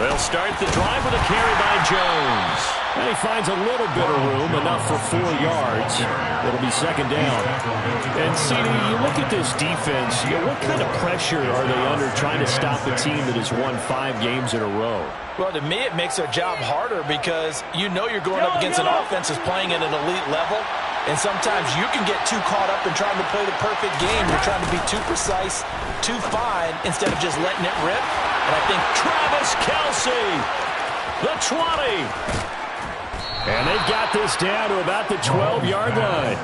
They'll start the drive with a carry by Jones. And he finds a little bit of room, enough for 4 yards. It'll be second down. And, CD, you look at this defense, what kind of pressure are they under trying to stop a team that has won 5 games in a row? Well, to me, it makes their job harder because you know you're going up against an offense that's playing at an elite level. And sometimes you can get too caught up in trying to play the perfect game. You're trying to be too precise, too fine, instead of just letting it rip. And I think Travis Kelce, the 20. And they've got this down to about the 12-yard line.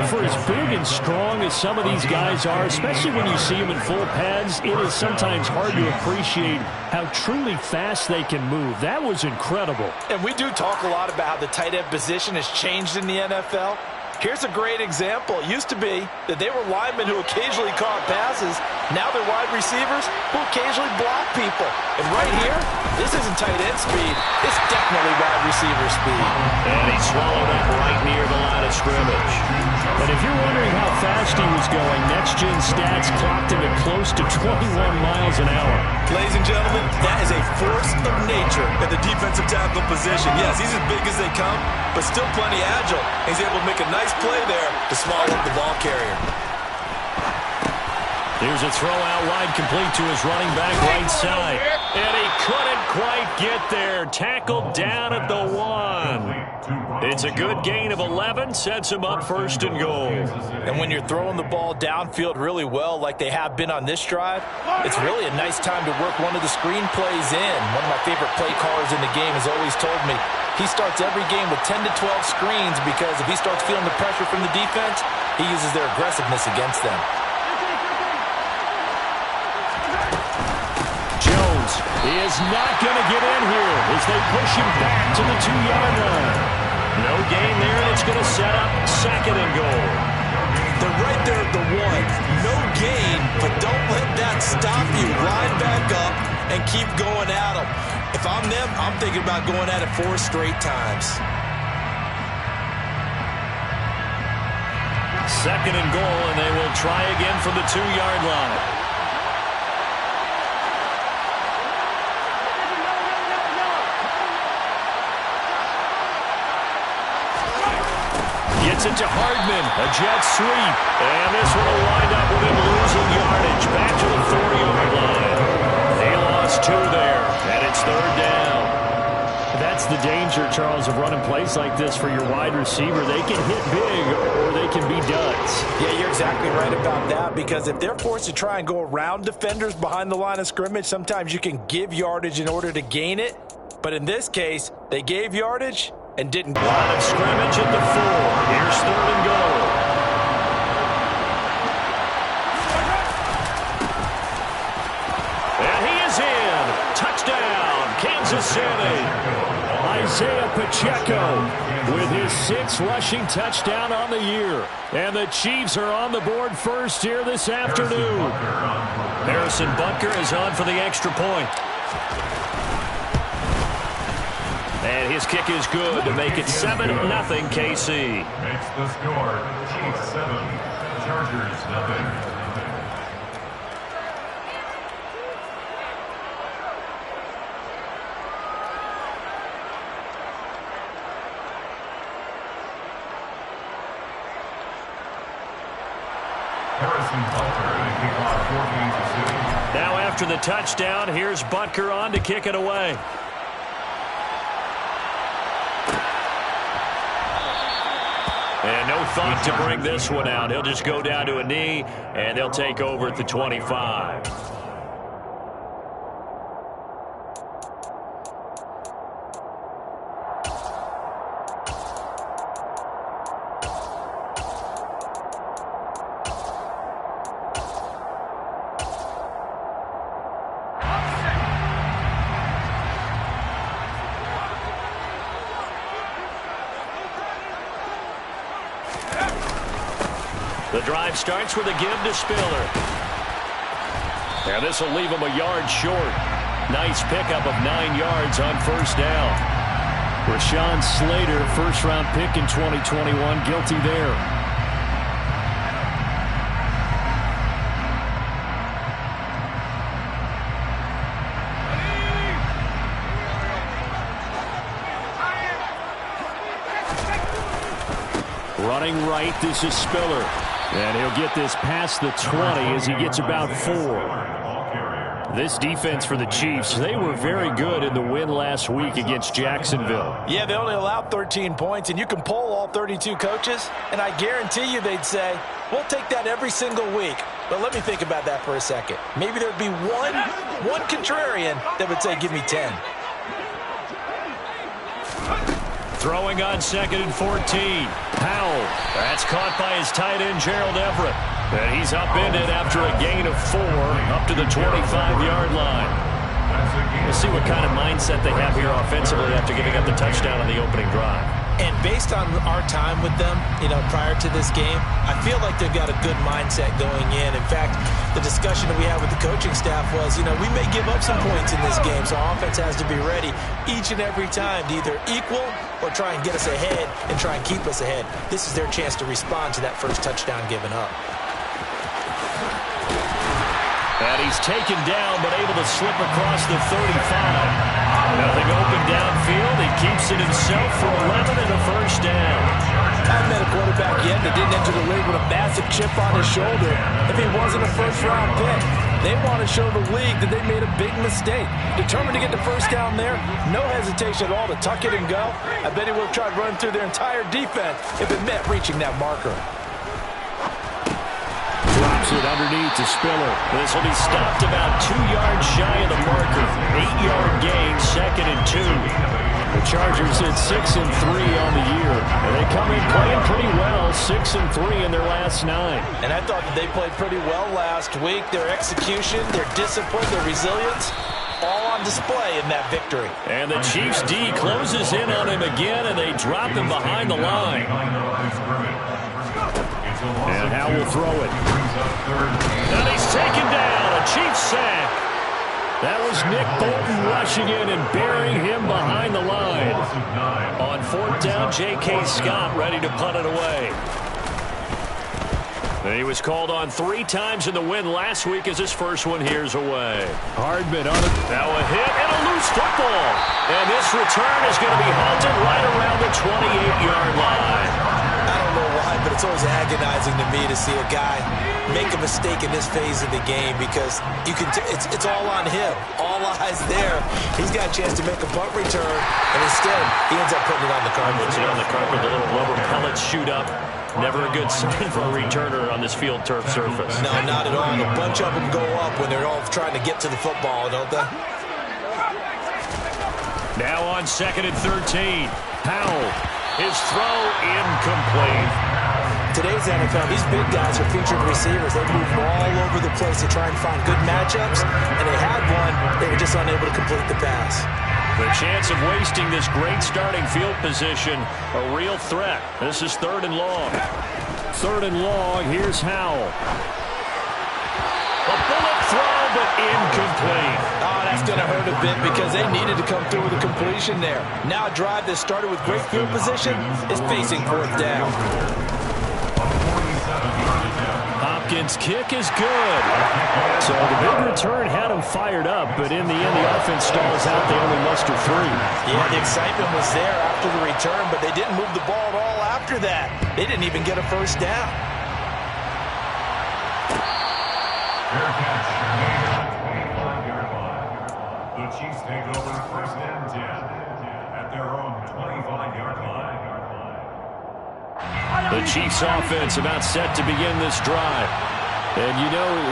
For as big and strong as some of these guys are, especially when you see them in full pads, it is sometimes hard to appreciate how truly fast they can move. That was incredible. And we do talk a lot about how the tight end position has changed in the NFL. Here's a great example. It used to be that they were linemen who occasionally caught passes. Now they're wide receivers who occasionally block people. And right here, this isn't tight end speed. It's definitely wide receiver speed. And he swallowed up right near the line of scrimmage. And if you're wondering how fast he was going, Next Gen Stats clocked him at close to 21 miles an hour. Ladies and gentlemen, that is a force of nature at the defensive tackle position. Yes, he's as big as they come, but still plenty agile. He's able to make a nice play there to small up the ball carrier. Here's a throw out wide, complete to his running back right side. And he couldn't quite get there. Tackled down at the 1. It's a good gain of 11, sets him up first and goal. And when you're throwing the ball downfield really well like they have been on this drive, it's really a nice time to work one of the screen plays in. One of my favorite play callers in the game has always told me he starts every game with 10 to 12 screens because if he starts feeling the pressure from the defense, he uses their aggressiveness against them. Jones is not going to get in here as they push him back to the 2-yard line. No gain there, and it's going to set up second and goal. They're right there at the 1. No gain, but don't let that stop you. Line back up and keep going at them. If I'm them, I'm thinking about going at it 4 straight times. Second and goal, and they will try again from the 2-yard line. Gets it to Hardman, a jet sweep, and this one will wind up with him losing yardage back to the 4-yard line. They lost 2 there, and it's third down. That's the danger, Charles, of running plays like this for your wide receiver. They can hit big, or they can be duds. Yeah, you're exactly right about that, because if they're forced to try and go around defenders behind the line of scrimmage, sometimes you can give yardage in order to gain it. But in this case, they gave yardage and didn't. Line of scrimmage at the 4. Here's third and goal. And he is in. Touchdown, Kansas City. Isaiah Pacheco with his 6th rushing touchdown on the year. And the Chiefs are on the board first here this afternoon. Harrison Butker is on for the extra point. And his kick is good to make it 7-0 KC. Makes the score Chiefs 7, Chargers 0. Harrison Butker to kick off for Kansas City. Now after the touchdown, here's Butker on to kick it away. And no thought to bring this one out. He'll just go down to a knee, and they'll take over at the 25. The drive starts with a give to Spiller. And this will leave him a yard short. Nice pickup of 9 yards on first down. Rashawn Slater, first-round pick in 2021, guilty there. Running right, this is Spiller. And he'll get this past the 20 as he gets about 4. This defense for the Chiefs, they were very good in the win last week against Jacksonville. Yeah, they only allowed 13 points, and you can poll all 32 coaches, and I guarantee you they'd say, we'll take that every single week. But let me think about that for a second. Maybe there'd be one contrarian that would say, give me 10. Throwing on 2nd and 14. Powell. That's caught by his tight end, Gerald Everett. And he's upended after a gain of 4 up to the 25-yard line. We'll see what kind of mindset they have here offensively after giving up the touchdown on the opening drive. And based on our time with them, prior to this game, I feel like they've got a good mindset going in. In fact, the discussion that we had with the coaching staff was, we may give up some points in this game, so our offense has to be ready each and every time to either equal or try and get us ahead and try and keep us ahead. This is their chance to respond to that first touchdown given up. And he's taken down, but able to slip across the 35. Nothing open downfield. He keeps it himself for 11 and a first down. I haven't met a quarterback yet that didn't enter the league with a massive chip on his shoulder if he wasn't a first-round pick. They want to show the league that they made a big mistake. Determined to get the first down there, no hesitation at all to tuck it and go. I bet he would have tried running through their entire defense if it meant reaching that marker. Drops it underneath to Spiller. This will be stopped about 2 yards shy of the marker. 8-yard gain, 2nd and 2. The Chargers at 6 and 3 on the year. And they come in playing pretty well, 6 and 3 in their last 9. And I thought that they played pretty well last week. Their execution, their discipline, their resilience, all on display in that victory. And the Chiefs D closes in on him again, and they drop him behind the line. And Howe will throw it. And he's taken down. A Chiefs sack. That was Nick Bolton rushing in and burying him behind the line. On 4th down, J.K. Scott ready to punt it away. He was called on 3 times in the win last week as his first one here's away. Hardman on it. Now a hit and a loose football. And this return is going to be halted right around the 28-yard line. I don't know why, but it's always agonizing to me to see a guy make a mistake in this phase of the game because it's all on him. All eyes there. He's got a chance to make a punt return, and instead he ends up putting it on the carpet. Puts it on the carpet, the little rubber pellets shoot up. Never a good sign for a returner on this field turf surface. No, not at all. A bunch of them go up when they're all trying to get to the football, don't they? Now on 2nd and 13. Powell. His throw incomplete. Today's NFL, these big guys are featured receivers. They move all over the place to try and find good matchups, and they had one. They were just unable to complete the pass. The chance of wasting this great starting field position, a real threat. This is 3rd and long. 3rd and long, here's Howell. A bullet throw, but incomplete. Oh, that's going to hurt a bit because they needed to come through with a completion there. Now a drive that started with great field position is facing 4th down. Hopkins' kick is good. So the big return had him fired up, but in the end, the offense stalls out. They only muster 3. Yeah, the excitement was there after the return, but they didn't move the ball at all after that. They didn't even get a first down. Fair catch. 25-yard line. The Chiefs take over 1st and 10 at their own 25-yard line. The Chiefs offense about set to begin this drive. And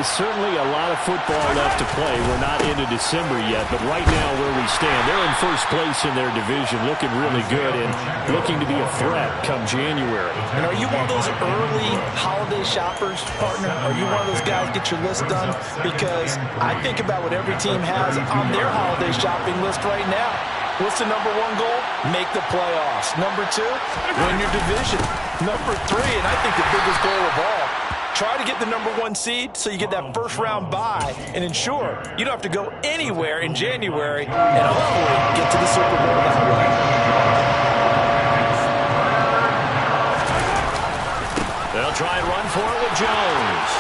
it's certainly a lot of football left to play. We're not into December yet, but right now where we stand, they're in first place in their division, looking really good and looking to be a threat come January. And are you one of those early holiday shoppers, partner? Are you one of those guys get your list done? Because I think about what every team has on their holiday shopping list right now. What's the number 1 goal? Make the playoffs. Number 2, win your division. Number 3, and I think the biggest goal of all, try to get the number 1 seed so you get that first-round bye and ensure you don't have to go anywhere in January and hopefully get to the Super Bowl that way. They'll try and run for it with Jones.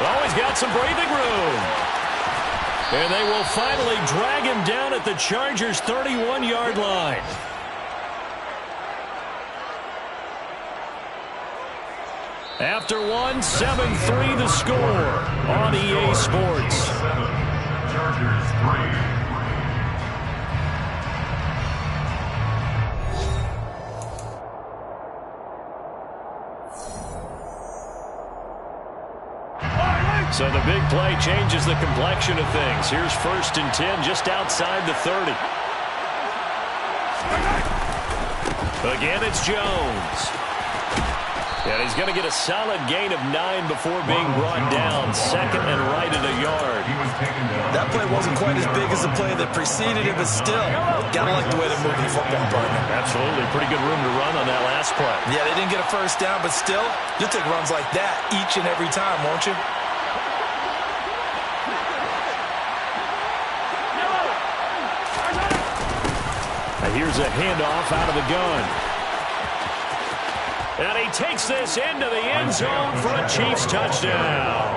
Oh, he's got some breathing room. And they will finally drag him down at the Chargers' 31-yard line. After one, 7-3 the score on EA Sports. Chargers 3. So the big play changes the complexion of things. Here's 1st and 10 just outside the 30. Again, it's Jones. And he's going to get a solid gain of 9 before being brought down. 2nd and right at a yard. That play wasn't quite as big as the play that preceded it, but still, got to like the way they're moving the football, partner. Absolutely. Pretty good room to run on that last play. Yeah, they didn't get a first down, but still, you'll take runs like that each and every time, won't you? Here's a handoff out of the gun. And he takes this into the end zone for a Chiefs touchdown.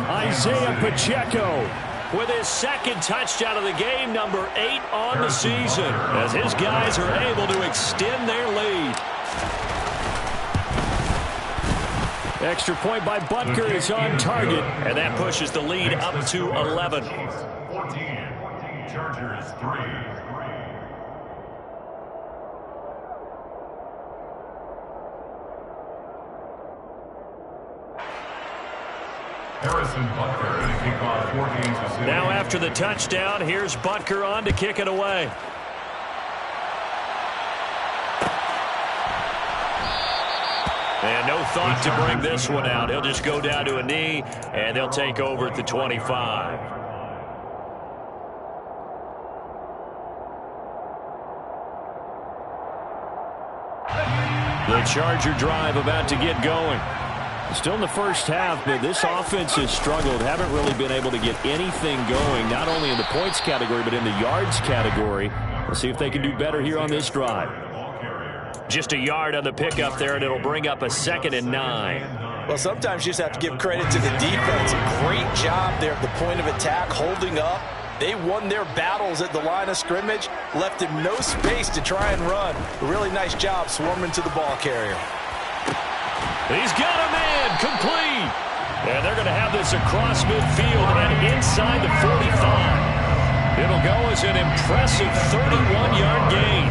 Isaiah Pacheco with his 2nd touchdown of the game, number 8 on the season, as his guys are able to extend their lead. Extra point by Butker is on target, and that pushes the lead up to 11. 14. Chargers 3. Harrison Butker to kick off 4 games of city. Now after the touchdown, here's Butker on to kick it away. And no thought to bring this one out. He'll just go down to a knee, and they'll take over at the 25. The Charger drive about to get going. Still in the first half, but this offense has struggled. Haven't really been able to get anything going, not only in the points category, but in the yards category. We'll see if they can do better here on this drive. Just a yard on the pickup there, and it'll bring up a 2nd and 9. Well, sometimes you just have to give credit to the defense. Great job there at the point of attack, holding up. They won their battles at the line of scrimmage, left him no space to try and run. A really nice job swarming to the ball carrier. He's got a man, complete. And they're going to have this across midfield and inside the 45. It'll go as an impressive 31-yard gain.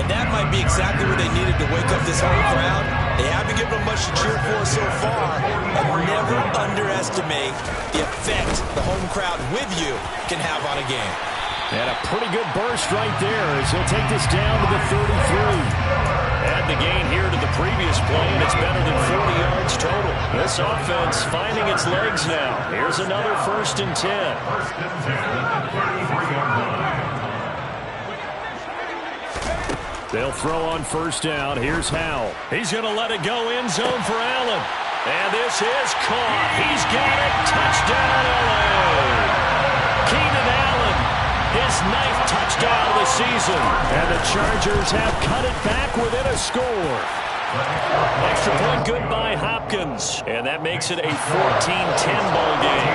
And that might be exactly what they needed to wake up this home crowd. They haven't given them much to cheer for so far, and never underestimate the effect the home crowd with you can have on a game. And a pretty good burst right there as he'll take this down to the 33. Add the gain here to the previous play, and it's better than 40 yards total. This offense finding its legs now. Here's another 1st and 10. 1st and 10, 33-yard line. They'll throw on 1st down. Here's Howell. He's going to let it go end zone for Allen. And this is caught. He's got it. Touchdown, LA. Keenan Allen, his 9th touchdown of the season. And the Chargers have cut it back within a score. Extra point good by Hopkins. And that makes it a 14-10 ball game.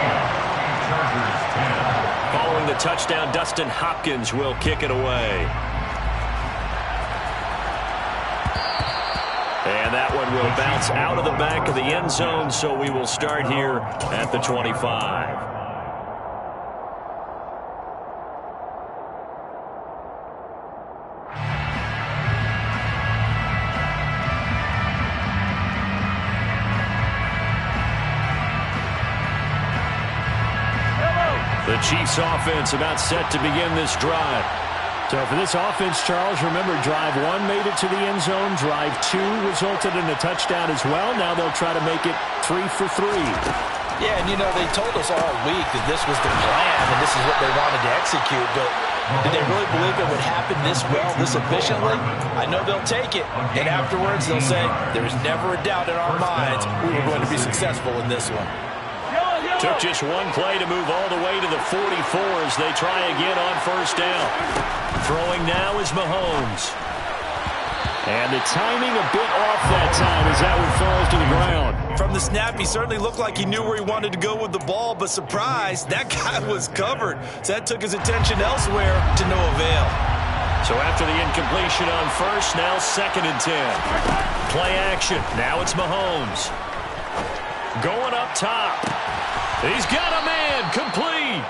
Following the touchdown, Dustin Hopkins will kick it away. And that one will bounce out of the back of the end zone, so we will start here at the 25. The Chiefs offense about set to begin this drive. So for this offense, Charles, remember, drive 1 made it to the end zone. Drive 2 resulted in a touchdown as well. Now they'll try to make it 3 for 3. Yeah, and you know, they told us all week that this was the plan and this is what they wanted to execute, but did they really believe it would happen this well, this efficiently? I know they'll take it, and afterwards they'll say, there's never a doubt in our minds we were going to be successful in this one. Took just one play to move all the way to the 44 as they try again on 1st down. Throwing now is Mahomes. And the timing a bit off that time as that one falls to the ground. From the snap, he certainly looked like he knew where he wanted to go with the ball, but surprise, that guy was covered. So that took his attention elsewhere to no avail. So after the incompletion on first, now 2nd and 10. Play action. Now it's Mahomes. Going up top. He's got a man. Complete.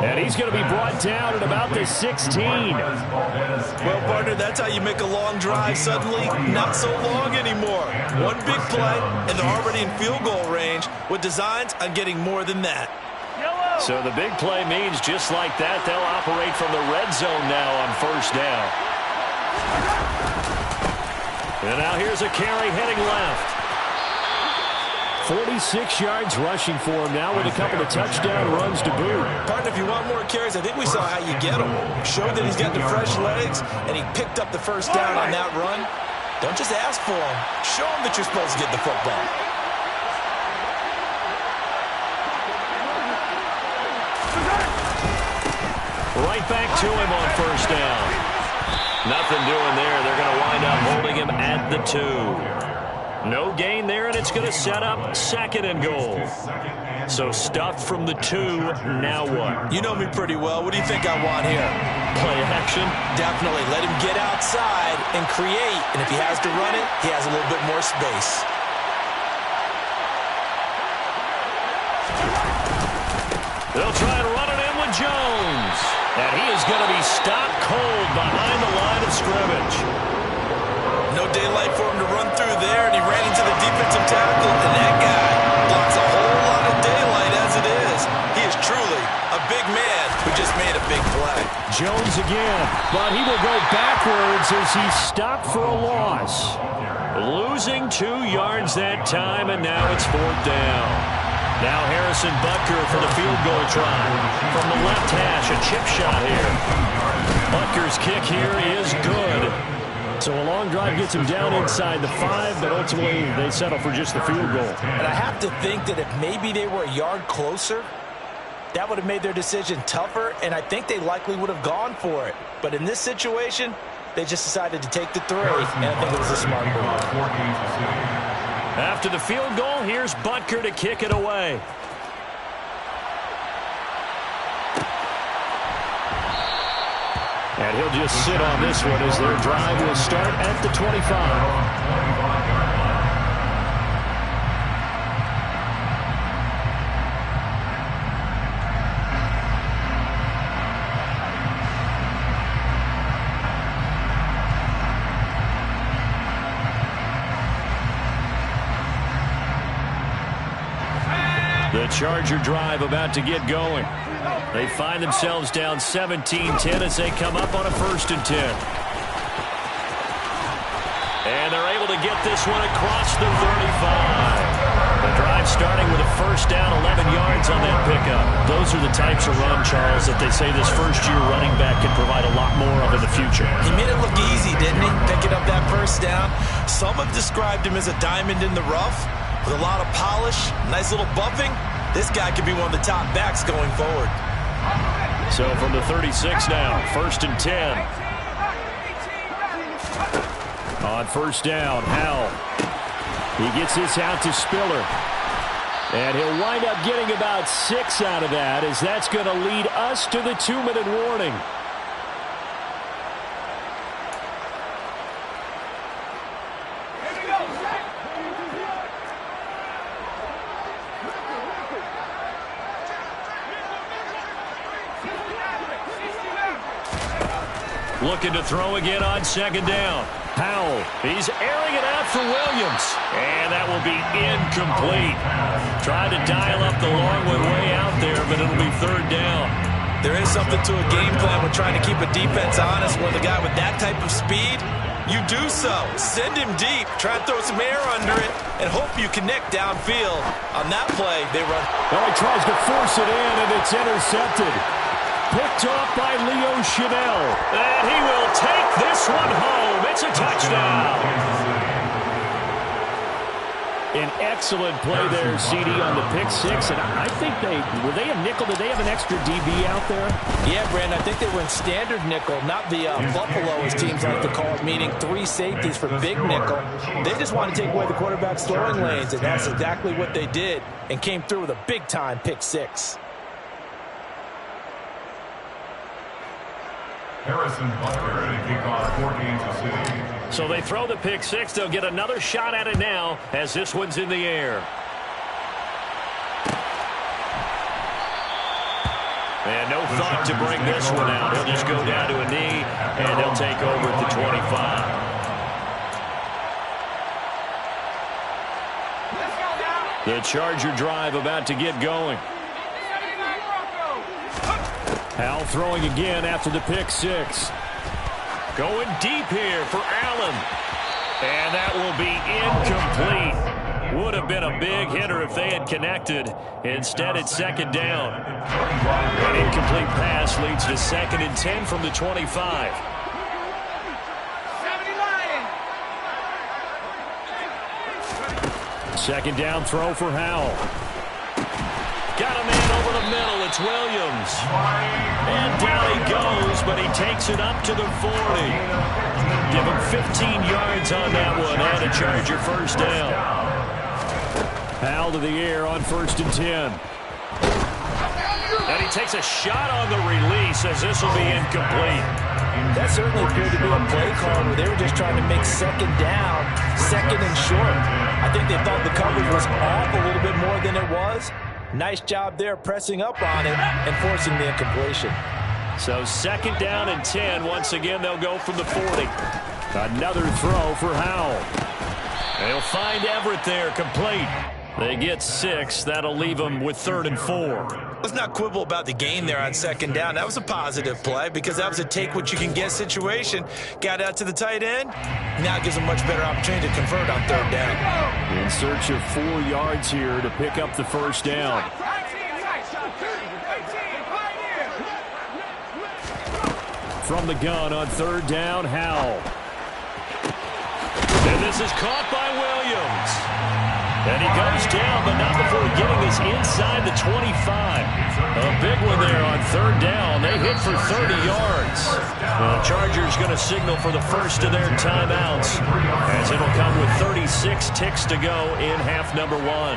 And he's going to be brought down at about the 16. Well, partner, that's how you make a long drive suddenly not so long anymore. One big play, and they're already in field goal range with designs on getting more than that. So the big play means just like that, they'll operate from the red zone now on first down. And now here's a carry heading left. 46 yards rushing for him now with a couple of touchdown runs to boot. Partner, if you want more carries, I think we saw how you get them. Showed that he's got the fresh legs, and he picked up the first down on that run. Don't just ask for him. Show him that you're supposed to get the football. Right back to him on first down. Nothing doing there. They're going to wind up holding him at the 2. No gain there, and it's going to set up 2nd and goal. So stuffed from the 2. Now what? You know me pretty well. What do you think I want here? Play action? Definitely. Let him get outside and create. And if he has to run it, he has a little bit more space. They'll try and run it in with Jones. And he is going to be stopped cold behind the line of scrimmage. No daylight for him to run through there, and he ran into the defensive tackle, and that guy blocks a whole lot of daylight as it is. He is truly a big man who just made a big play. Jones again, but he will go backwards as he's stopped for a loss. Losing 2 yards that time, and now it's 4th down. Now Harrison Butker for the field goal try. From the left hash, a chip shot here. Butker's kick here is good. So a long drive gets him down inside the 5, but ultimately they settle for just the field goal. And I have to think that if maybe they were a yard closer, that would have made their decision tougher, and I think they likely would have gone for it. But in this situation, they just decided to take the 3, and I think it was a smart move. After the field goal, here's Butker to kick it away. And he'll just sit on this one as their drive will start at the 25. The Charger drive about to get going. They find themselves down 17-10 as they come up on a 1st and 10. And they're able to get this one across the 35. The drive starting with a first down, 11 yards on that pickup. Those are the types of run, Charles, that they say this first-year running back can provide a lot more of in the future. He made it look easy, didn't he? Picking up that first down. Some have described him as a diamond in the rough with a lot of polish, nice little bumping. This guy could be one of the top backs going forward. So from the 36 now, 1st and 10. On first down, Howell. He gets this out to Spiller. And he'll wind up getting about 6 out of that, as that's going to lead us to the 2-minute warning. Looking to throw again on 2nd down. Howell, he's airing it out for Williams. And that will be incomplete. Tried to dial up the long one way out there, but it'll be 3rd down. There is something to a game plan with trying to keep a defense honest. When the guy with that type of speed, you do so. Send him deep. Try and throw some air under it and hope you connect downfield. On that play, they run. Oh, he tries to force it in, and it's intercepted. Picked off by Leo Chanel. And he will take this one home. It's a touchdown. An excellent play there, CD, on the pick 6. And I think were they a nickel? Did they have an extra DB out there? Yeah, Brandon, I think they were in standard nickel, not the Buffalo, as teams like to call it, meaning 3 safeties for big nickel. They just want to take away the quarterback's throwing lanes, and that's exactly what they did, and came through with a big-time pick 6. Harrison Butker to kick off for Kansas City. So they throw the pick six. They'll get another shot at it now as this one's in the air. And no thought to bring this one out. He'll just go down to a knee, and he'll take over at the 25. The Charger drive about to get going. Howell throwing again after the pick six. Going deep here for Allen. And that will be incomplete. Would have been a big hitter if they had connected. Instead, it's second down. An incomplete pass leads to 2nd and 10 from the 25. Second down throw for Howell. Got a man over the middle. It's Williams. And down he goes, but he takes it up to the 40. Give him 15 yards on that one and a Charger first down. Howell to the air on 1st and 10. And he takes a shot on the release as this will be incomplete. That certainly appeared to be a play call where they were just trying to make second down, 2nd and short. I think they thought the coverage was off a little bit more than it was. Nice job there pressing up on it and forcing the incompletion. So 2nd down and 10. Once again, they'll go from the 40. Another throw for Howell. They'll find Everett there, complete. They get 6. That'll leave them with 3rd and 4. Let's not quibble about the gain there on 2nd down. That was a positive play because that was a take-what-you-can-get situation. Got out to the tight end. Now it gives them a much better opportunity to convert on 3rd down. In search of 4 yards here to pick up the first down. From the gun on 3rd down, Howell. And this is caught by Williams. And he goes down, but not before getting us inside the 25. A big one there on 3rd down. They hit for 30 yards. The Chargers going to signal for the first of their timeouts, as it'll come with 36 ticks to go in half number 1.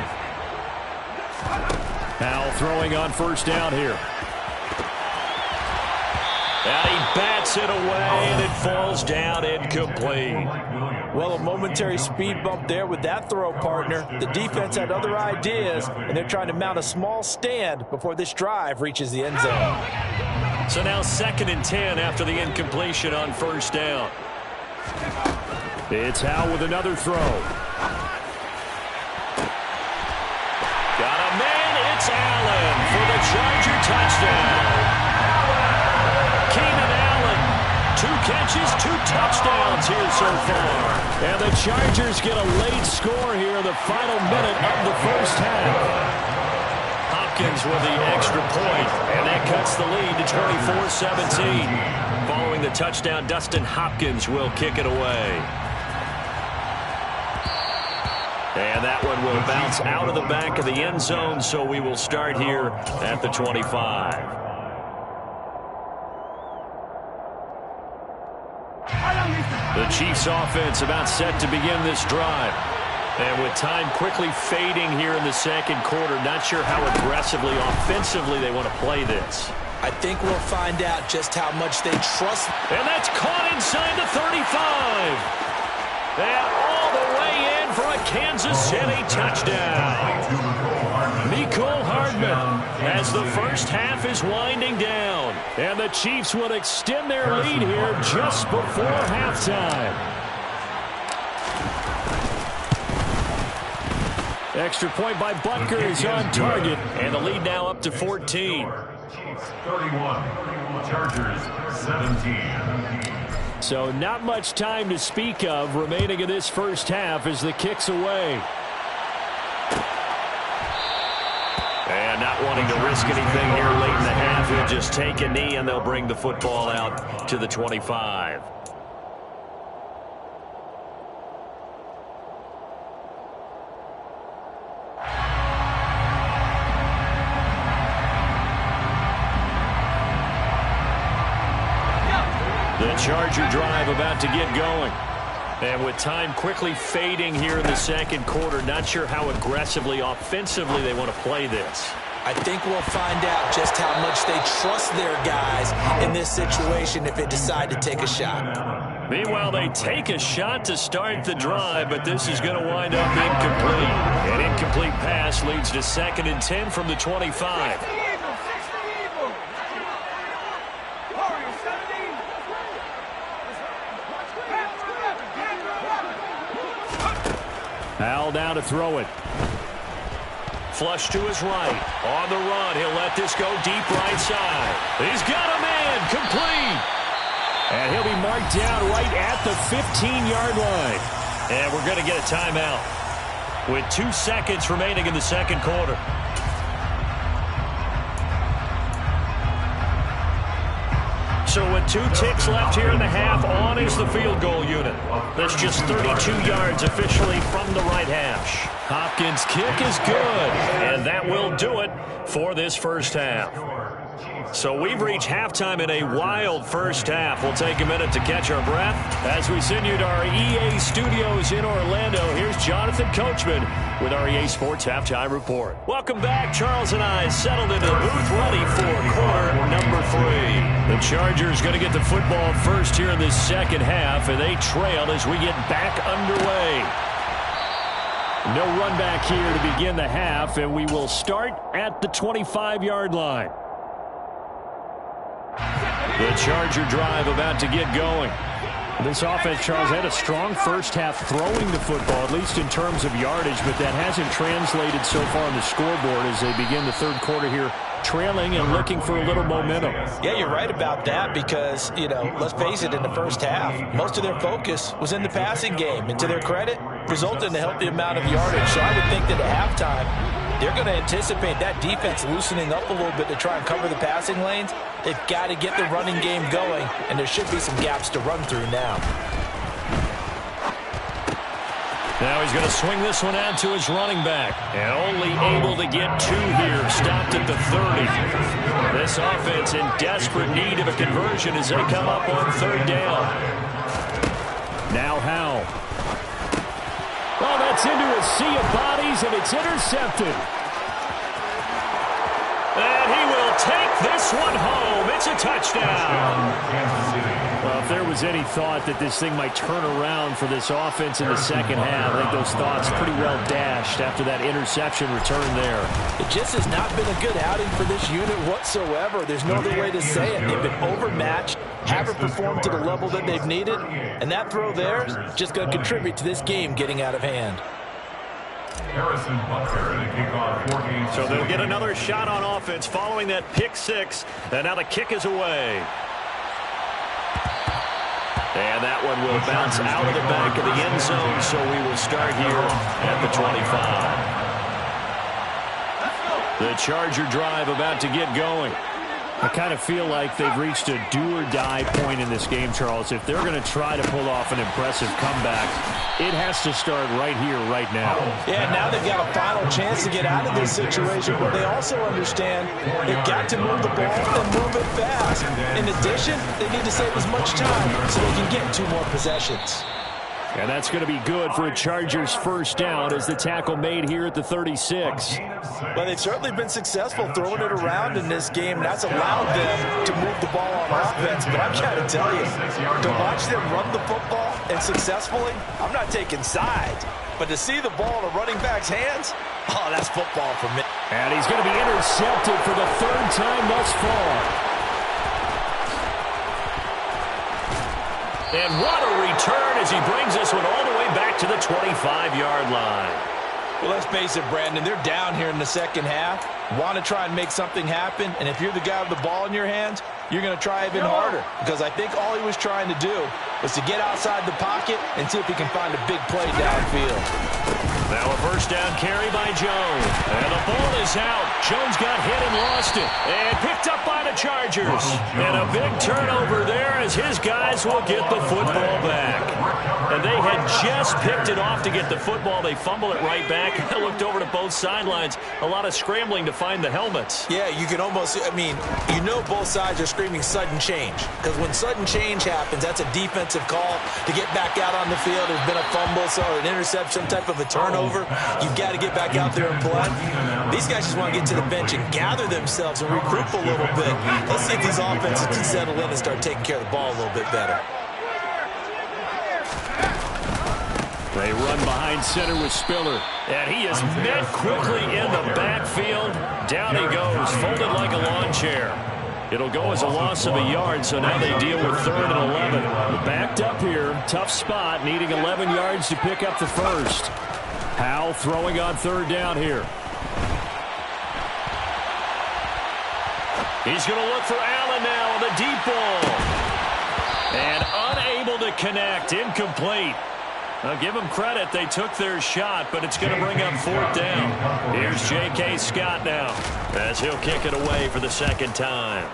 Howell throwing on 1st down here. And he bats it away, and it falls down incomplete. Well, a momentary speed bump there with that throw, partner. The defense had other ideas, and they're trying to mount a small stand before this drive reaches the end zone. So now 2nd and 10 after the incompletion on 1st down. It's Howell with another throw. Got a man, it's Allen for the Charger touchdown. Keenan Allen, 2 catches, 2 touchdowns here so far. And the Chargers get a late score here in the final minute of the first half. Hopkins with the extra point, and that cuts the lead to 24-17. Following the touchdown, Dustin Hopkins will kick it away. And that one will bounce out of the back of the end zone, so we will start here at the 25. The Chiefs offense about set to begin this drive. And with time quickly fading here in the 2nd quarter, not sure how aggressively, offensively they want to play this. I think we'll find out just how much they trust. And that's caught inside the 35. And all the way in for a Kansas City touchdown. Mecole Hardman as the first half is winding down. And the Chiefs will extend their lead here just before halftime. Extra point by Butker is on target. And the lead now up to 14. 31. Chargers 17. So not much time to speak of remaining in this first half as the kick's away. And not wanting to risk anything here late in the half, he'll just take a knee and they'll bring the football out to the 25. The Charger drive about to get going. And with time quickly fading here in the 2nd quarter, not sure how aggressively, offensively they want to play this. I think we'll find out just how much they trust their guys in this situation if they decide to take a shot. Meanwhile, they take a shot to start the drive, but this is going to wind up incomplete. An incomplete pass leads to 2nd and 10 from the 25. Howell now to throw it. Flush to his right. On the run, he'll let this go deep right side. He's got a man, complete. And he'll be marked down right at the 15-yard line. And we're going to get a timeout with 2 seconds remaining in the second quarter. So with 2 ticks left here in the half, on is the field goal unit. That's just 32 yards officially from the right hash. Hopkins' kick is good, and that will do it for this first half. So we've reached halftime in a wild first half. We'll take a minute to catch our breath as we send you to our EA studios in Orlando. Here's Jonathan Coachman with our EA Sports Halftime Report. Welcome back. Charles and I settled into the booth ready for quarter number 3. The Chargers going to get the football first here in this second half, and they trail as we get back underway. No run back here to begin the half, and we will start at the 25-yard line. The Charger drive about to get going. This offense, Charles, had a strong first half throwing the football, at least in terms of yardage, but that hasn't translated so far on the scoreboard as they begin the third quarter here, trailing and looking for a little momentum. Yeah, you're right about that because, let's face it, in the first half, most of their focus was in the passing game. And to their credit, resulted in a healthy amount of yardage. So I would think that at halftime, they're going to anticipate that defense loosening up a little bit to try and cover the passing lanes. They've got to get the running game going, and there should be some gaps to run through now. Now he's going to swing this one out to his running back. And only able to get 2 here. Stopped at the 30. This offense in desperate need of a conversion as they come up on 3rd down. Now Howell. Oh, that's into a sea of bodies, and it's intercepted. And he will take this one home. It's a touchdown. Well, if there was any thought that this thing might turn around for this offense in the second half, I think those thoughts pretty well dashed after that interception return there. It just has not been a good outing for this unit whatsoever. There's no other way to say it. They've been overmatched, haven't performed to the level that they've needed, and that throw there is just going to contribute to this game getting out of hand. Harrison Butker to kick off 14. So they'll get another shot on offense following that pick 6, and now the kick is away. And that one will bounce out of the back of the end zone, so we will start here at the 25. The Charger drive about to get going. I kind of feel like they've reached a do-or-die point in this game, Charles. If they're going to try to pull off an impressive comeback, it has to start right here, right now. Yeah, now they've got a final chance to get out of this situation, but they also understand they've got to move the ball and move it fast. In addition, they need to save as much time so they can get 2 more possessions. And that's going to be good for a Chargers first down as the tackle made here at the 36. Well, they've certainly been successful throwing it around in this game, and that's allowed them to move the ball on offense. But I've got to tell you, to watch them run the football and successfully, I'm not taking sides. But to see the ball in a running back's hands, oh, that's football for me. And he's going to be intercepted for the 3rd time thus far. And what a return as he brings this one all the way back to the 25-yard line. Well, let's face it, Brandon, they're down here in the second half. Want to try and make something happen, and if you're the guy with the ball in your hands, you're going to try even harder. Because I think all he was trying to do was to get outside the pocket and see if he can find a big play downfield. Now a first down carry by Jones. And the ball is out. Jones got hit and lost it. And picked up by the Chargers. And a big turnover there as his guys will get the football back. And they had just picked it off to get the football. They fumble it right back. I looked over to both sidelines. A lot of scrambling to find the helmets. Yeah, you can almost, both sides are screaming sudden change. Because when sudden change happens, that's a defensive call to get back out on the field. There's been a fumble, so an interception, some type of a turnover. turnover, you've got to get back out there and play. These guys just want to get to the bench and gather themselves and regroup a little bit. Let's see if these offenses can settle in and start taking care of the ball a little bit better. They run behind center with Spiller. And he is met quickly in the backfield. Down he goes, folded like a lawn chair. It'll go as a loss of a yard, so now they deal with 3rd and 11. Backed up here, tough spot, needing 11 yards to pick up the first. Howell throwing on 3rd down here. He's going to look for Allen now on the deep ball. And unable to connect, incomplete. Now give them credit, they took their shot, but it's going to bring up 4th down. Here's J.K. Scott now, as he'll kick it away for the 2nd time.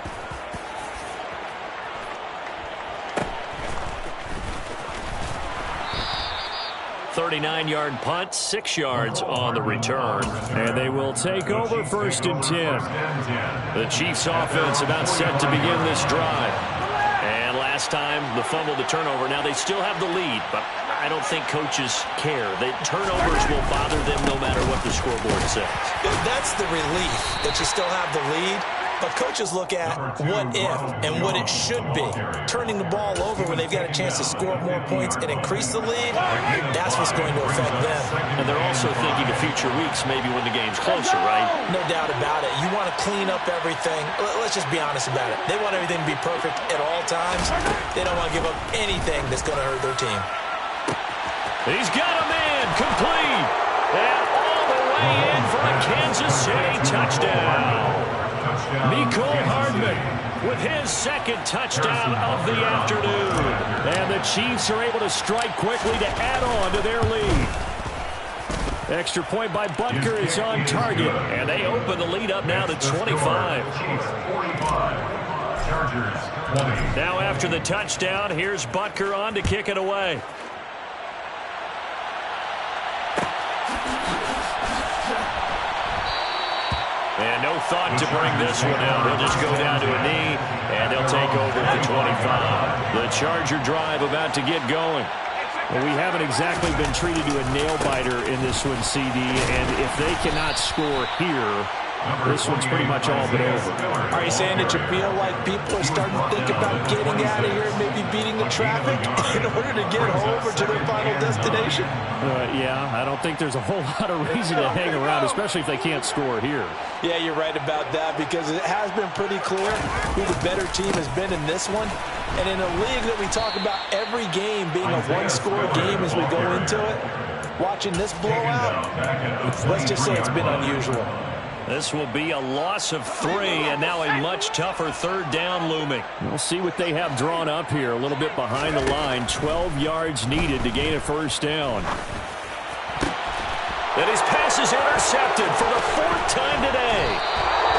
$39-yard punt, 6 yards on the return. And they will take over 1st and 10. The Chiefs offense about set to begin this drive. And last time, the fumble, the turnover. Now they still have the lead, but I don't think coaches care. The turnovers will bother them no matter what the scoreboard says. That's the relief that you still have the lead. But coaches look at what if and what it should be. Turning the ball over when they've got a chance to score more points and increase the lead, that's what's going to affect them. And they're also thinking of future weeks, maybe when the game's closer, right? No doubt about it. You want to clean up everything. Let's just be honest about it. They want everything to be perfect at all times. They don't want to give up anything that's going to hurt their team. He's got a man, complete. And all the way in for a Kansas City touchdown. Mecole Hardman with his 2nd touchdown of the afternoon. And the Chiefs are able to strike quickly to add on to their lead. Extra point by Butker is on target. And they open the lead up now to 25. Now after the touchdown, here's Butker on to kick it away. And no thought to bring this one out. He'll just go down to a knee, and they'll take over at the 25. The Charger drive about to get going. Well, we haven't exactly been treated to a nail-biter in this one, CD, and if they cannot score here, this one's pretty much all but over. Are you saying that you feel like people are starting to think about getting out of here and maybe beating the traffic in order to get home or to their final destination? Yeah, I don't think there's a whole lot of reason to hang around, especially if they can't score here. Yeah, you're right about that because it has been pretty clear who the better team has been in this one. And in a league that we talk about every game being a one-score game as we go into it, watching this blowout, let's just say it's been unusual. This will be a loss of 3, and now a much tougher 3rd down looming. We'll see what they have drawn up here. A little bit behind the line. 12 yards needed to gain a 1st down. And his pass is intercepted for the 4th time today.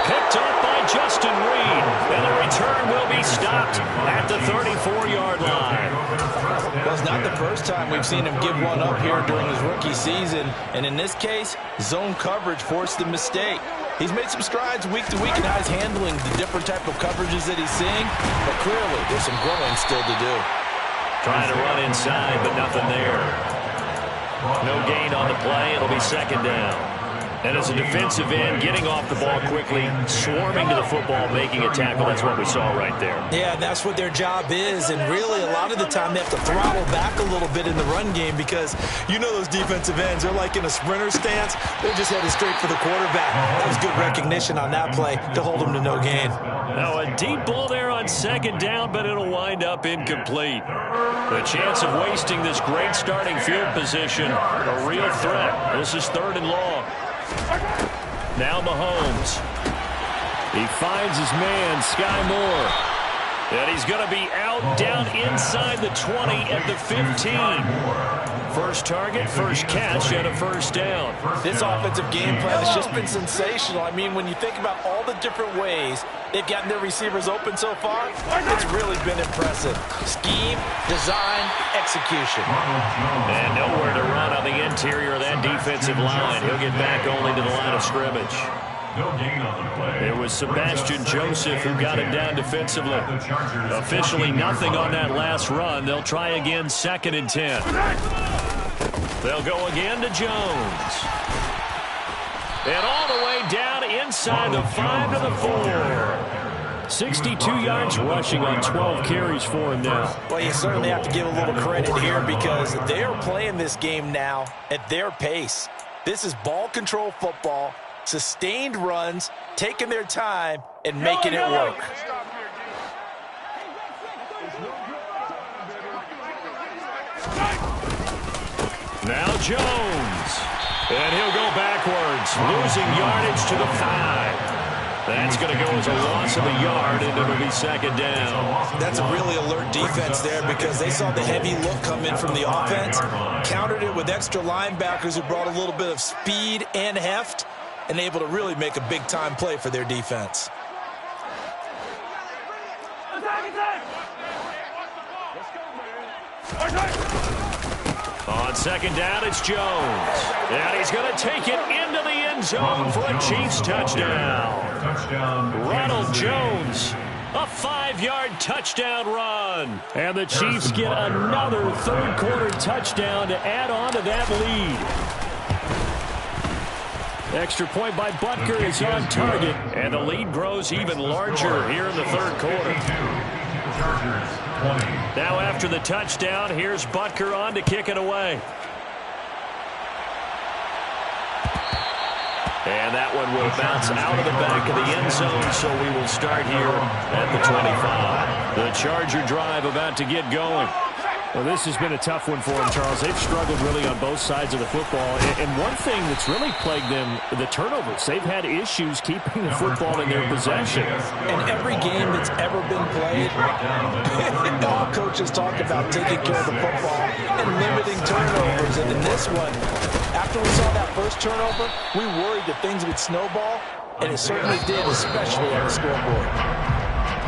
Picked up by Justin Reed. And the return will be stopped at the 34-yard line. Well, it's not the first time we've seen him give one up here during his rookie season. And in this case, zone coverage forced the mistake. He's made some strides week to week in how he's handling the different type of coverages that he's seeing. But clearly, there's some growing still to do. Trying to run inside, but nothing there. No gain on the play. It'll be 2nd down. And as a defensive end, getting off the ball quickly, swarming to the football, making a tackle. That's what we saw right there. Yeah, that's what their job is. And really, a lot of the time, they have to throttle back a little bit in the run game because you know those defensive ends, they're like in a sprinter stance. They're just headed straight for the quarterback. That was good recognition on that play to hold him to no gain. Now a deep ball there on 2nd down, but it'll wind up incomplete. The chance of wasting this great starting field position, a real threat. This is 3rd and long. Now Mahomes. He finds his man, Sky Moore. And he's going to be out down inside the 20 at the 15. First target, first catch, and a 1st down. This offensive game plan has just been sensational. I mean, when you think about all the different ways they've gotten their receivers open so far, it's really been impressive. Scheme, design, execution. And nowhere to run on the interior of that defensive line. He'll get back only to the line of scrimmage. It was Sebastian Joseph who got him down defensively. Officially nothing on that last run. They'll try again, 2nd and 10. They'll go again to Jones. And all the way down inside the 5 to the 4. 62 yards rushing on 12 carries for him now. Well, you certainly have to give a little credit here because they are playing this game now at their pace. This is ball control football, sustained runs, taking their time, and making it work. Now Jones. And he'll go backwards, losing yardage to the 5. That's going to go as a loss of a yard, and it'll be second down. That's a really alert defense there because they saw the heavy look come in from the offense, countered it with extra linebackers who brought a little bit of speed and heft, and able to really make a big-time play for their defense. On second down, it's Jones. And he's going to take it into the end zone for a Chiefs touchdown. Ronald Jones, a 5-yard touchdown run. And the Chiefs get another third-quarter touchdown to add on to that lead. Extra point by Butker is on target. And the lead grows even larger here in the third quarter. Now after the touchdown, here's Butker on to kick it away. And that one will bounce out of the back of the end zone, so we will start here at the 25. The Charger drive about to get going. Well, this has been a tough one for them, Charles. They've struggled really on both sides of the football. And one thing that's really plagued them, the turnovers. They've had issues keeping the football in their possession. In every game that's ever been played, all coaches talk about taking care of the football and limiting turnovers. And in this one, after we saw that first turnover, we worried that things would snowball, and it certainly did, especially on the scoreboard.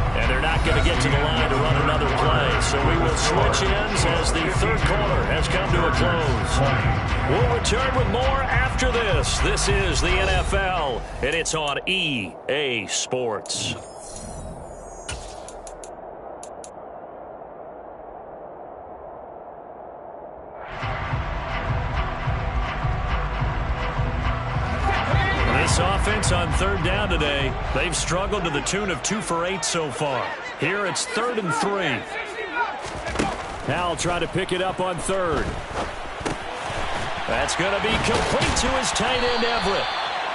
And they're not going to get to the line to run another play. So we will switch ends as the third quarter has come to a close. We'll return with more after this. This is the NFL, and it's on EA Sports. This offense on third down today, they've struggled to the tune of 2 for 8 so far. Here it's 3rd and 3. Howell trying to pick it up on third. That's going to be complete to his tight end Everett.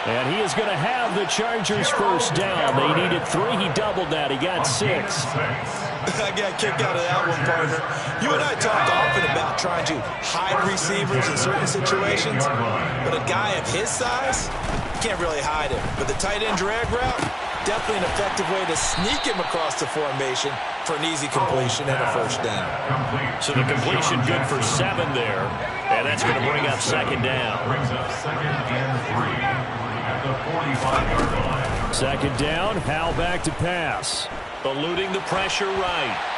And he is going to have the Chargers first down. They needed 3. He doubled that. He got 6. I got kicked out of that one, partner. You and I talked often about trying to hide receivers in certain situations. But a guy of his size, you can't really hide him. But the tight end drag route, definitely an effective way to sneak him across the formation for an easy completion and a first down. So the completion good for 7 there. And that's going to bring up second down. Brings up 2nd and 3 at the 45-yard line. Second down, Howell back to pass. Eluding the pressure right.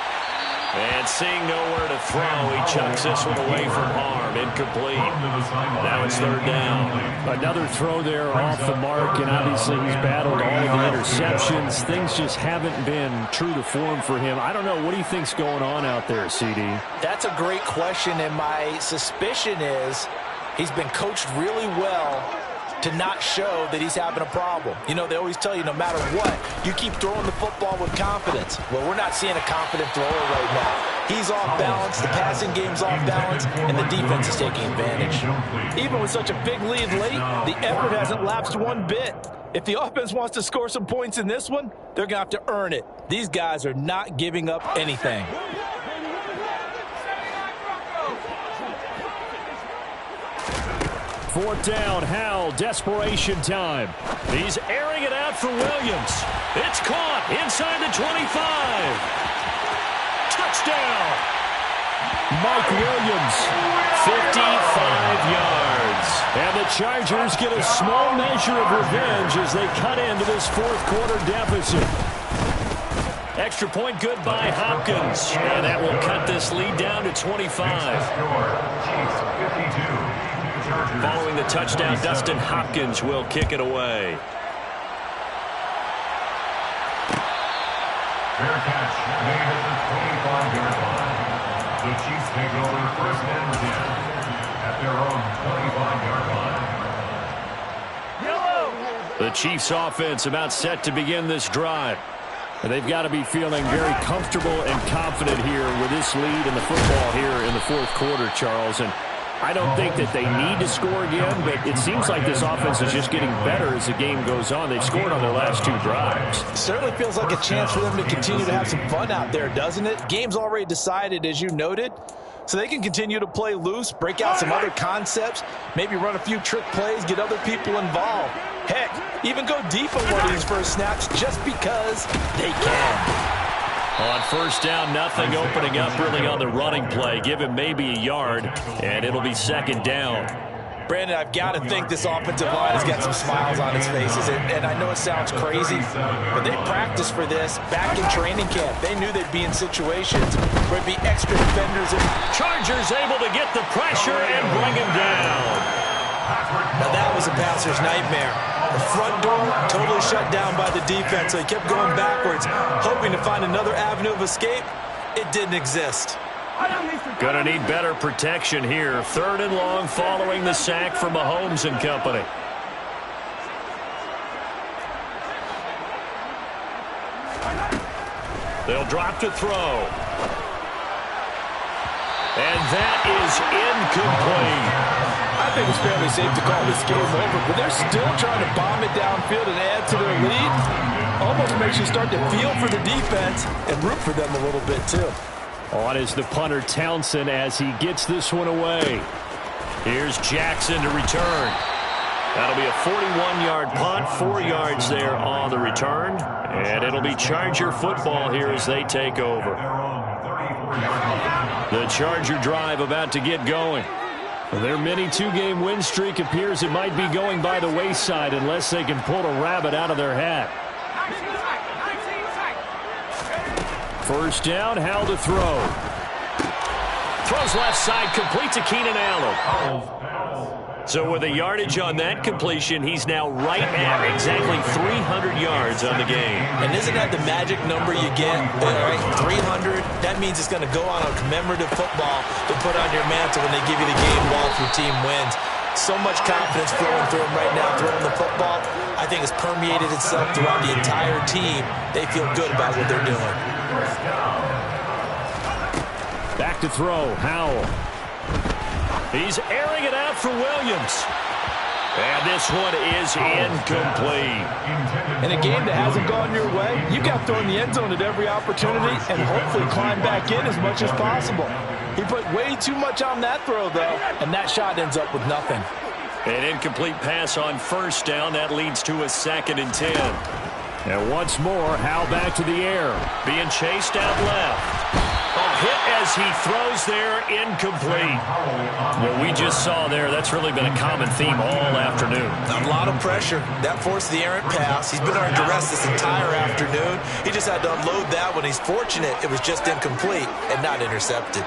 And seeing nowhere to throw, he chucks this one away from harm. Incomplete. Now it's third down. Another throw there off the mark, and obviously he's battled all of the interceptions. Things just haven't been true to form for him. I don't know. What do you think's going on out there, CD? That's a great question, and my suspicion is he's been coached really well to not show that he's having a problem. You know, they always tell you no matter what, you keep throwing the football with confidence. Well, we're not seeing a confident thrower right now. He's off balance, the passing game's off balance, and the defense is taking advantage. Even with such a big lead late, the effort hasn't lapsed one bit. If the offense wants to score some points in this one, they're going to have to earn it. These guys are not giving up anything. Fourth down, Howell, desperation time. He's airing it out for Williams. It's caught inside the 25. Touchdown. Mike Williams, 55 yards. And the Chargers get a small measure of revenge as they cut into this fourth quarter deficit. Extra point good by Hopkins. And that will cut this lead down to 25. Following the touchdown, Dustin Hopkins will kick it away. Fair catch made at the 25-yard line. The Chiefs take over 1st and 10 at at their own 25-yard line. The Chiefs offense about set to begin this drive. And they've got to be feeling very comfortable and confident here with this lead in the football here in the fourth quarter, Charles. And I don't think that they need to score again, but it seems like this offense is just getting better as the game goes on. They've scored on their last two drives. It certainly feels like a chance for them to continue to have some fun out there, doesn't it? Game's already decided, as you noted, so they can continue to play loose, break out some other concepts, maybe run a few trick plays, get other people involved. Heck, even go deep on one of these first snaps just because they can. On first down, nothing opening up really on the running play. Give him maybe a yard, and it'll be second down. Brandon, I've got to think this offensive line has got some smiles on its faces. And I know it sounds crazy, but they practiced for this back in training camp. They knew they'd be in situations where it'd be extra defenders. Chargers able to get the pressure and bring him down. Now that was a passer's nightmare. The front door totally shut down by the defense, so he kept going backwards, hoping to find another avenue of escape. It didn't exist. Gonna need better protection here. Third and long following the sack from Mahomes and company. They'll drop to throw. And that is incomplete. I think it's fairly safe to call this game over, but they're still trying to bomb it downfield and add to their lead. Almost makes you start to feel for the defense and root for them a little bit, too. On is the punter Townsend as he gets this one away. Here's Jackson to return. That'll be a 41-yard punt, 4 yards there on the return. And it'll be Charger football here as they take over. The Charger drive about to get going. Their mini two-game win streak appears it might be going by the wayside unless they can pull a rabbit out of their hat. First down, Howell to throw. Throws left side, complete to Keenan Allen. So with a yardage on that completion, he's now right at exactly 300 yards on the game. And isn't that the magic number you get? Right? 300, that means it's going to go on a commemorative football to put on your mantle when they give you the game ball if your team wins. So much confidence flowing through him right now, throwing the football. I think it's permeated itself throughout the entire team. They feel good about what they're doing. Back to throw, Howell. He's airing it out for Williams. And this one is incomplete. In a game that hasn't gone your way, you've got to throw in the end zone at every opportunity and hopefully climb back in as much as possible. He put way too much on that throw, though, and that shot ends up with nothing. An incomplete pass on first down. That leads to a 2nd and 10. And once more, Howell back to the air. Being chased out left. A hit as he throws there, incomplete. What we just saw there, that's really been a common theme all afternoon. A lot of pressure. That forced the errant pass. He's been under duress this entire afternoon. He just had to unload that one. He's fortunate it was just incomplete and not intercepted.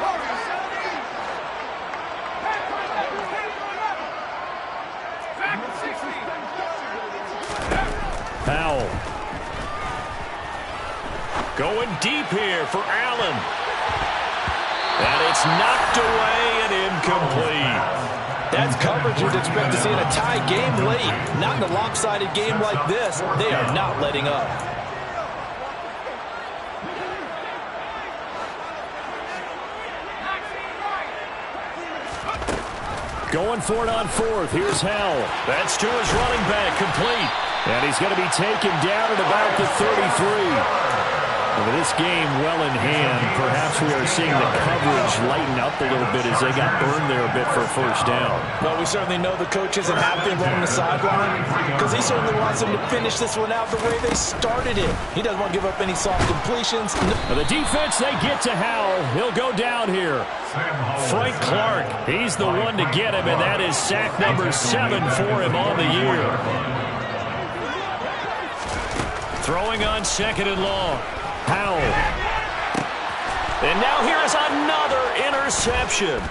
Howell. Going deep here for Allen. And it's knocked away and incomplete. That's coverage you'd expect to see in a tie game late. Not in a lopsided game like this. They are not letting up. Going for it on fourth. Here's Howell. That's to his running back, complete. And he's going to be taken down at about the 33. With this game well in hand, perhaps we are seeing the coverage lighten up a little bit as they got burned there a bit for a first down. Well, we certainly know the coach isn't happy along the sideline because he certainly wants them to finish this one out the way they started it. He doesn't want to give up any soft completions. The defense, they get to Howell. He'll go down here. Frank Clark, he's the one to get him, and that is sack number 7 for him on the year. Throwing on 2nd and long. Howell. And now here is another interception.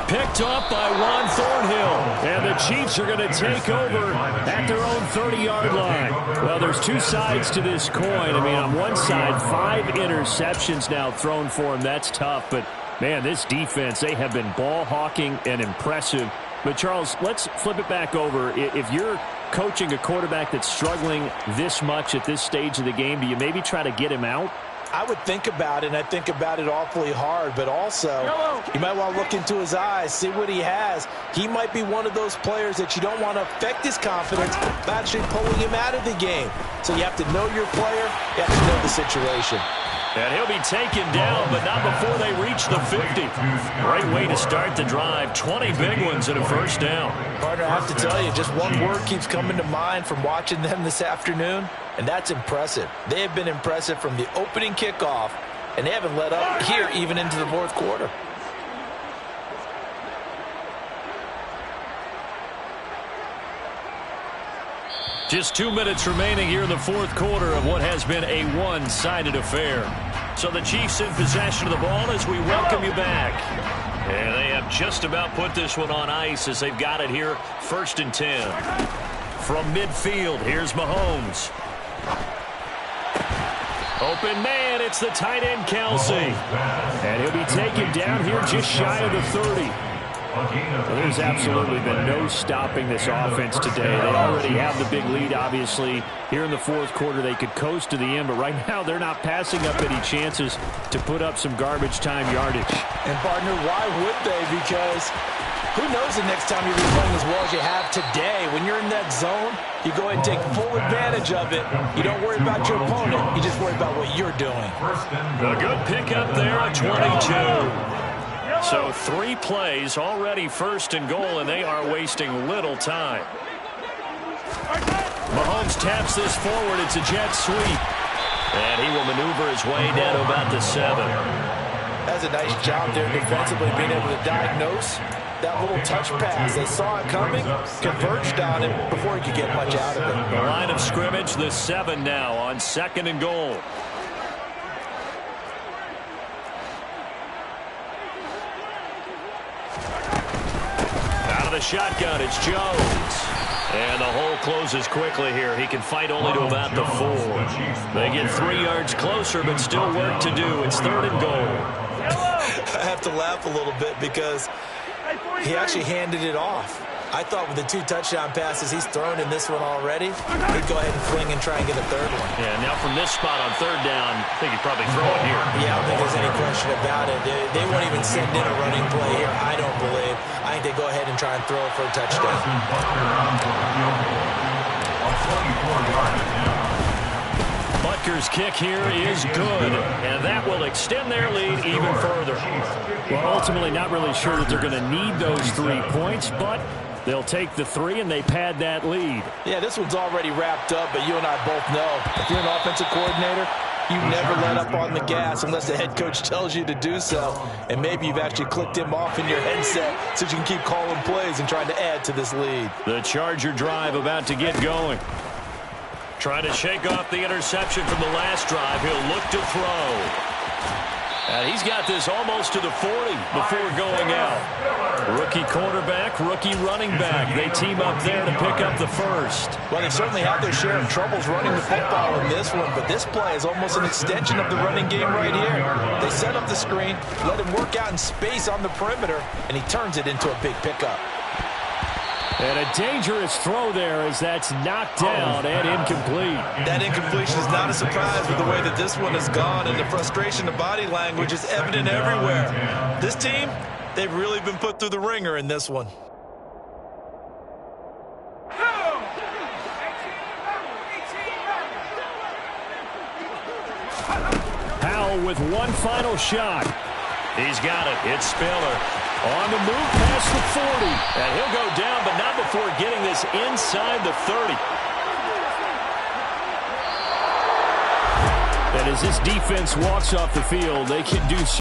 Picked up by Juan Thornhill. And the Chiefs are going to take over at their own 30-yard line. Well, there's two sides to this coin. I mean, on one side, 5 interceptions now thrown for him. That's tough. But Man, this defense, they have been ball hawking and impressive. But, Charles, let's flip it back over. If you're coaching a quarterback that's struggling this much at this stage of the game, do you maybe try to get him out? I would think about it, and I think about it awfully hard. But also, you might want to look into his eyes, see what he has. He might be one of those players that you don't want to affect his confidence by actually pulling him out of the game. So you have to know your player. You have to know the situation. And he'll be taken down, but not before they reach the 50. Great way to start the drive. 20 big ones and a first down. Partner, I have to tell you, just one word keeps coming to mind from watching them this afternoon, and that's impressive. They have been impressive from the opening kickoff, and they haven't let up here even into the fourth quarter. Just 2 minutes remaining here in the fourth quarter of what has been a one-sided affair. So the Chiefs in possession of the ball as we welcome you back. And they have just about put this one on ice as they've got it here, 1st and 10. From midfield, here's Mahomes. Open man, it's the tight end, Kelsey. And he'll be taken down here just shy of the 30. Well, there's absolutely been no stopping this offense today. They already have the big lead, obviously. Here in the fourth quarter, they could coast to the end, but right now they're not passing up any chances to put up some garbage time yardage. And, partner, why would they? Because who knows the next time you'll be playing as well as you have today. When you're in that zone, you go ahead and take full advantage of it. You don't worry about your opponent. You just worry about what you're doing. A good pickup there at 22. So 3 plays already 1st and goal, and they are wasting little time. Mahomes taps this forward. It's a jet sweep. And he will maneuver his way down to about the 7. That's a nice job there defensively, being able to diagnose that little touch pass. They saw it coming, converged on it before he could get much out of it. The line of scrimmage, the 7 now on 2nd and goal. The shotgun, it's Jones. And the hole closes quickly here. He can fight only to about the 4. They get 3 yards closer, but still work to do. It's 3rd and goal. I have to laugh a little bit because he actually handed it off. I thought with the 2 touchdown passes he's thrown in this one already, he'd go ahead and fling and try and get a 3rd one. Yeah, now from this spot on 3rd down, I think he'd probably throw it here. Yeah, I don't think there's any question about it. They won't even send in a running play here, I don't believe. I think they go ahead and try and throw it for a touchdown. Butker's kick here is good, and that will extend their lead even further. Well, ultimately not really sure that they're going to need those 3 points, but they'll take the 3 and they pad that lead. Yeah, this one's already wrapped up, but you and I both know if you're an offensive coordinator, you never let up on the gas unless the head coach tells you to do so. And maybe you've actually clicked him off in your headset so you can keep calling plays and trying to add to this lead. The Charger drive about to get going. Trying to shake off the interception from the last drive. He'll look to throw. And he's got this almost to the 40 before going out. Rookie quarterback, rookie running back. They team up there to pick up the 1st. Well, they certainly had their share of troubles running the football in this one, but this play is almost an extension of the running game right here. They set up the screen, let him work out in space on the perimeter, and he turns it into a big pickup. And a dangerous throw there as that's knocked down and incomplete. That incompletion is not a surprise with the way that this one has gone, and the frustration of body language is evident everywhere. This team, they've really been put through the ringer in this one. Howell with one final shot. He's got it. It's Spiller. On the move past the 40. And he'll go down, but not before getting this inside the 30. And as this defense walks off the field, they can do so.